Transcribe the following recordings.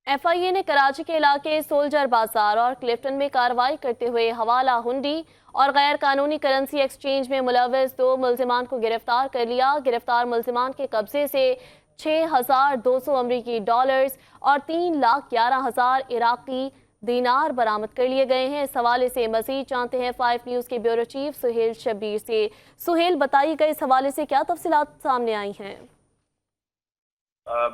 FIA نے کراچی کے علاقے سولجر بازار اور کلفٹن میں کارروائی کرتے ہوئے حوالہ ہنڈی اور غیر قانونی کرنسی ایکسچینج میں ملوث 2 ملزمان کو گرفتار کر لیا۔ گرفتار ملزمان کے قبضے سے 6,200 امریکی ڈالرز اور 3,11,000 عراقی دینار برآمد کر لیے گئے ہیں۔ اس حوالے سے مزید جانتے ہیں 5 نیوز کے بیورو چیف سہیل شبیر سے۔ سہیل، بتائیے گا اس حوالے سے کیا تفصیلات سامنے آئی ہیں؟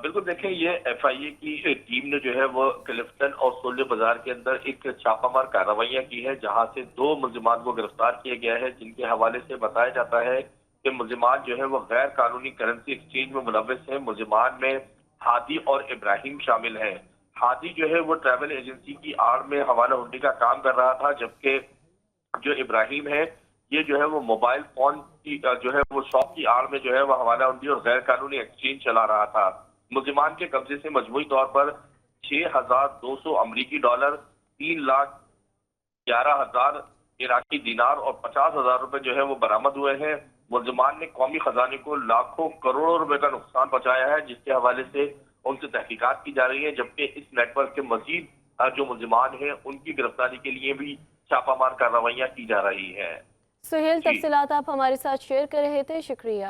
بالکل دیکھیں، یہ FIA کی ٹیم نے جو ہے وہ کلفٹن اور سولجر بازار کے اندر ایک چھاپہ مار کارروائیاں کی ہے، جہاں سے 2 ملزمان کو گرفتار کیا گیا ہے، جن کے حوالے سے بتایا جاتا ہے کہ ملزمان جو ہے وہ غیر قانونی کرنسی ایکسچینج میں ملوث ہیں۔ ملزمان میں ہادی اور ابراہیم شامل ہیں۔ ہادی جو ہے وہ ٹریول ایجنسی کی آڑ میں حوالہ ہنڈی کا کام کر رہا تھا، جبکہ جو ابراہیم ہے یہ جو ہے وہ موبائل فون کی جو ہے وہ شاپ کی آڑ میں جو ہے وہ حوالہ ہنڈی اور غیر قانونی ایکسچینج چلا رہا تھا۔ ملزمان کے قبضے سے مجموعی طور پر 6,200 امریکی ڈالر، 3,11,000 عراقی دینار اور 50,000 روپے جو ہے وہ برآمد ہوئے ہیں۔ ملزمان نے قومی خزانے کو لاکھوں کروڑوں روپے کا نقصان پہنچایا ہے، جس کے حوالے سے ان سے تحقیقات کی جا رہی ہے، جبکہ اس نیٹ ورک کے مزید جو ملزمان ہیں ان کی گرفتاری کے لیے بھی چھاپہ مار کارروائیاں کی جا رہی ہیں۔ سہیل، جی تفصیلات آپ ہمارے ساتھ شیئر کر رہے تھے، شکریہ۔